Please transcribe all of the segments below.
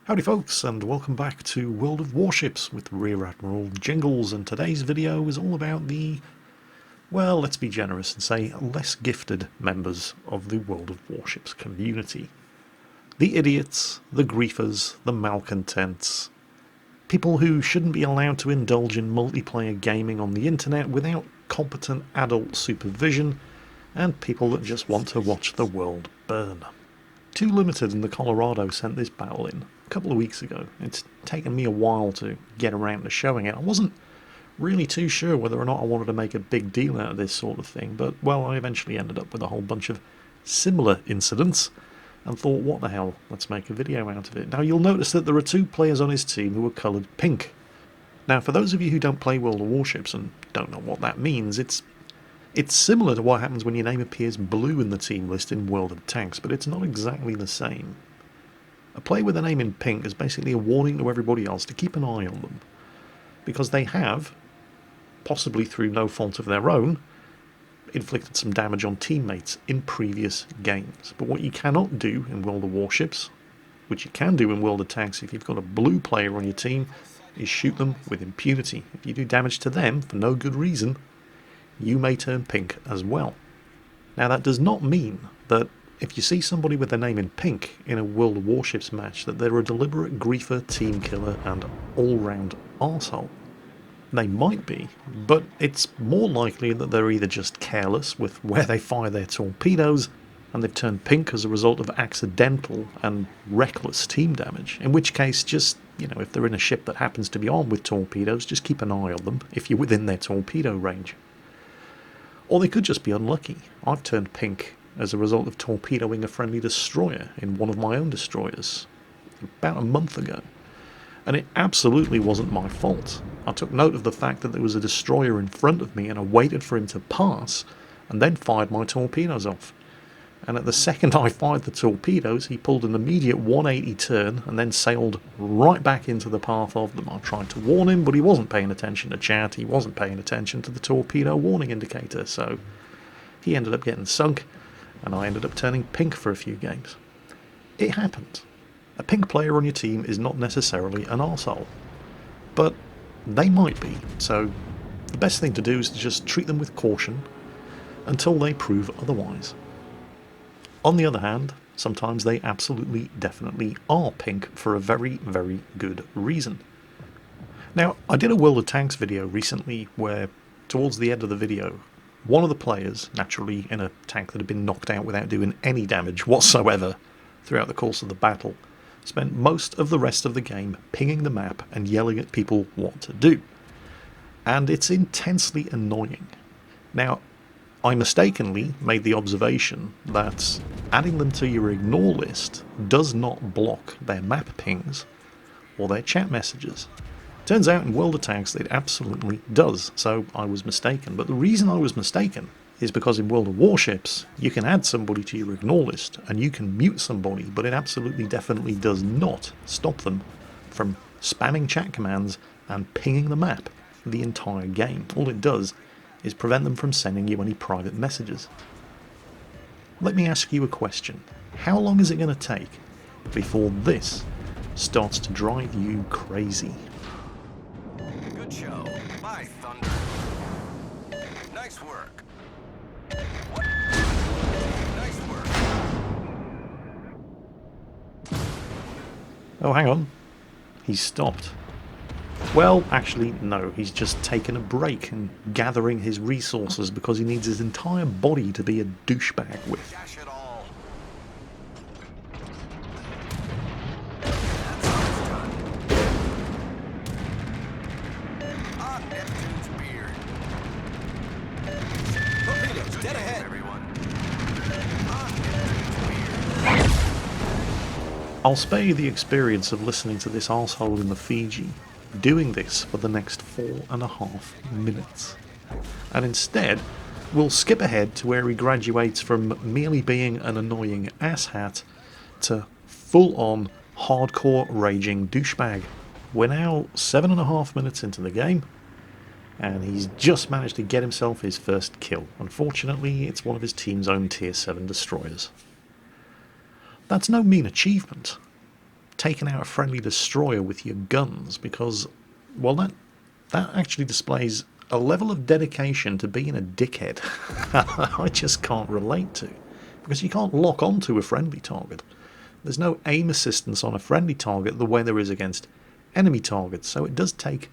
Howdy folks, and welcome back to World of Warships with Rear Admiral Jingles, and today's video is all about the, well, let's be generous and say less gifted members of the World of Warships community. The idiots, the griefers, the malcontents, people who shouldn't be allowed to indulge in multiplayer gaming on the internet without competent adult supervision, and people that just want to watch the world burn. Too Limited in the Colorado sent this battle in a couple of weeks ago. It's taken me a while to get around to showing it. I wasn't really too sure whether or not I wanted to make a big deal out of this sort of thing, but well, I eventually ended up with a whole bunch of similar incidents and thought, what the hell, let's make a video out of it. Now you'll notice that there are two players on his team who are coloured pink. Now for those of you who don't play World of Warships and don't know what that means, it's similar to what happens when your name appears blue in the team list in World of Tanks, but it's not exactly the same. A player with a name in pink is basically a warning to everybody else to keep an eye on them, because they have, possibly through no fault of their own, inflicted some damage on teammates in previous games. But what you cannot do in World of Warships, which you can do in World of Tanks if you've got a blue player on your team, is shoot them with impunity. If you do damage to them for no good reason, you may turn pink as well. Now that does not mean that if you see somebody with their name in pink in a World of Warships match that they're a deliberate griefer, team killer and all-round arsehole. They might be, but it's more likely that they're either just careless with where they fire their torpedoes and they've turned pink as a result of accidental and reckless team damage, in which case just, if they're in a ship that happens to be armed with torpedoes, just keep an eye on them if you're within their torpedo range. Or they could just be unlucky. I've turned pink as a result of torpedoing a friendly destroyer in one of my own destroyers about a month ago. And it absolutely wasn't my fault. I took note of the fact that there was a destroyer in front of me and I waited for him to pass and then fired my torpedoes off. And at the second I fired the torpedoes, he pulled an immediate 180 turn and then sailed right back into the path of them. I tried to warn him, but he wasn't paying attention to chat, he wasn't paying attention to the torpedo warning indicator, so he ended up getting sunk, and I ended up turning pink for a few games. It happened. A pink player on your team is not necessarily an arsehole, but they might be, so the best thing to do is to just treat them with caution until they prove otherwise. On the other hand, sometimes they absolutely, definitely are pink for a very, very good reason. Now, I did a World of Tanks video recently where, towards the end of the video, one of the players, naturally in a tank that had been knocked out without doing any damage whatsoever throughout the course of the battle, spent most of the rest of the game pinging the map and yelling at people what to do. And it's intensely annoying. Now, I mistakenly made the observation that adding them to your ignore list does not block their map pings or their chat messages. Turns out in World of Tanks it absolutely does, so I was mistaken. But the reason I was mistaken is because in World of Warships you can add somebody to your ignore list and you can mute somebody, but it absolutely definitely does not stop them from spamming chat commands and pinging the map the entire game. All it does is prevent them from sending you any private messages. Let me ask you a question. How long is it going to take before this starts to drive you crazy? Good show. By thunder. Nice work. Nice work. Oh, hang on. He's stopped. Well, actually, no. He's just taken a break and gathering his resources because he needs his entire body to be a douchebag with. Dash it all. On Neptune's beard. Torpedoes, dead ahead, everyone. On Neptune's beard. I'll spare you the experience of listening to this arsehole in the Fiji doing this for the next 4.5 minutes. And instead, we'll skip ahead to where he graduates from merely being an annoying asshat to full-on hardcore raging douchebag. We're now 7.5 minutes into the game, and he's just managed to get himself his first kill. Unfortunately, it's one of his team's own Tier 7 destroyers. That's no mean achievement. taken out a friendly destroyer with your guns, because, well, that actually displays a level of dedication to being a dickhead I just can't relate to, because you can't lock onto a friendly target. There's no aim assistance on a friendly target the way there is against enemy targets, so it does take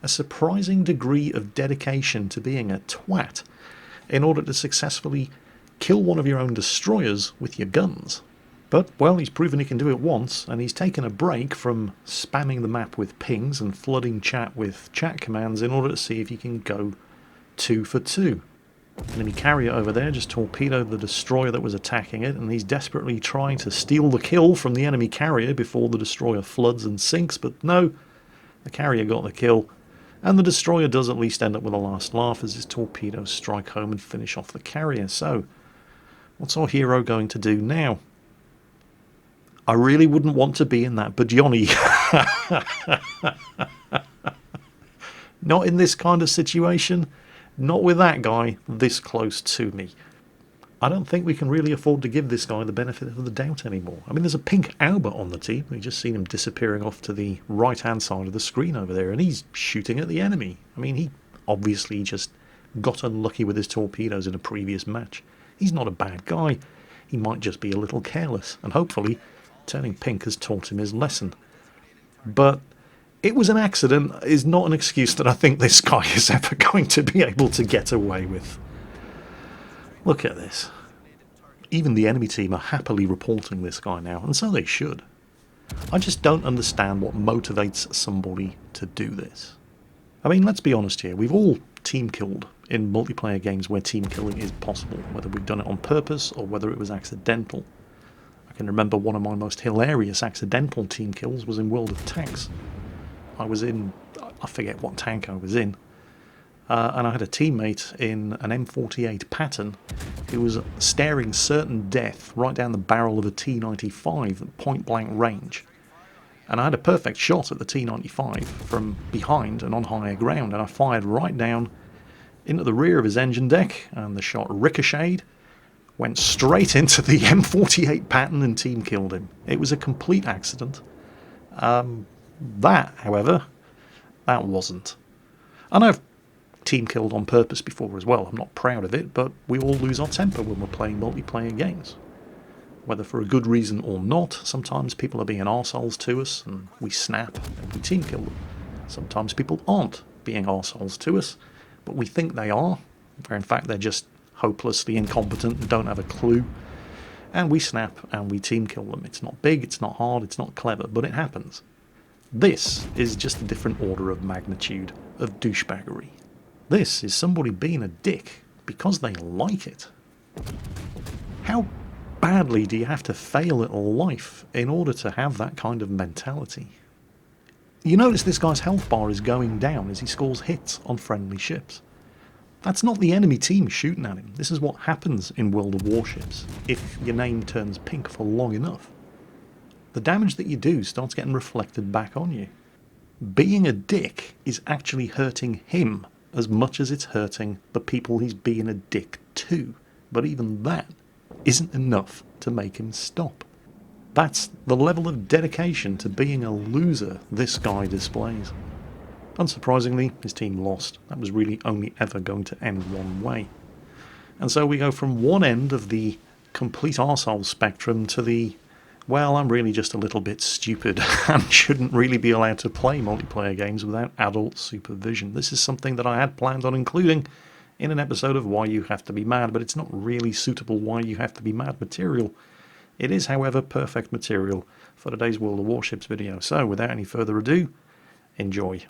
a surprising degree of dedication to being a twat in order to successfully kill one of your own destroyers with your guns. But, well, he's proven he can do it once, and he's taken a break from spamming the map with pings and flooding chat with chat commands in order to see if he can go 2 for 2. Enemy carrier over there just torpedoed the destroyer that was attacking it, and he's desperately trying to steal the kill from the enemy carrier before the destroyer floods and sinks, but no, the carrier got the kill, and the destroyer does at least end up with a last laugh as his torpedoes strike home and finish off the carrier. So, what's our hero going to do now? I really wouldn't want to be in that bajoni. Not in this kind of situation. Not with that guy this close to me. I don't think we can really afford to give this guy the benefit of the doubt anymore. I mean, there's a pink Albert on the team. We've just seen him disappearing off to the right-hand side of the screen over there, and he's shooting at the enemy. I mean, he obviously just got unlucky with his torpedoes in a previous match. He's not a bad guy. He might just be a little careless, and hopefully turning pink has taught him his lesson. But it was an accident is not an excuse that I think this guy is ever going to be able to get away with. Look at this. Even the enemy team are happily reporting this guy now, and so they should. I just don't understand what motivates somebody to do this. I mean, let's be honest here. We've all team killed in multiplayer games where team killing is possible, whether we've done it on purpose or whether it was accidental. I can remember one of my most hilarious accidental team kills was in World of Tanks. I was in, I forget what tank I was in, and I had a teammate in an M48 pattern who was staring certain death right down the barrel of a T95 at point blank range. And I had a perfect shot at the T95 from behind and on higher ground, and I fired right down into the rear of his engine deck, and the shot ricocheted, went straight into the M48 pattern and team killed him. It was a complete accident. That, however, that wasn't. And I've team killed on purpose before as well. I'm not proud of it, but we all lose our temper when we're playing multiplayer games. Whether for a good reason or not, sometimes people are being arseholes to us and we snap and we team kill them. Sometimes people aren't being arseholes to us, but we think they are, where in fact they're just hopelessly incompetent and don't have a clue. And we snap and we team kill them. It's not big, it's not hard, it's not clever, but it happens. This is just a different order of magnitude of douchebaggery. This is somebody being a dick because they like it. How badly do you have to fail at life in order to have that kind of mentality? You notice this guy's health bar is going down as he scores hits on friendly ships. That's not the enemy team shooting at him. This is what happens in World of Warships if your name turns pink for long enough. The damage that you do starts getting reflected back on you. Being a dick is actually hurting him as much as it's hurting the people he's being a dick to. But even that isn't enough to make him stop. That's the level of dedication to being a loser this guy displays. Unsurprisingly, his team lost. That was really only ever going to end one way. And so we go from one end of the complete arsehole spectrum to the, well, I'm really just a little bit stupid and shouldn't really be allowed to play multiplayer games without adult supervision. This is something that I had planned on including in an episode of Why You Have to Be Mad, but it's not really suitable Why You Have to Be Mad material. It is, however, perfect material for today's World of Warships video. So, without any further ado, enjoy.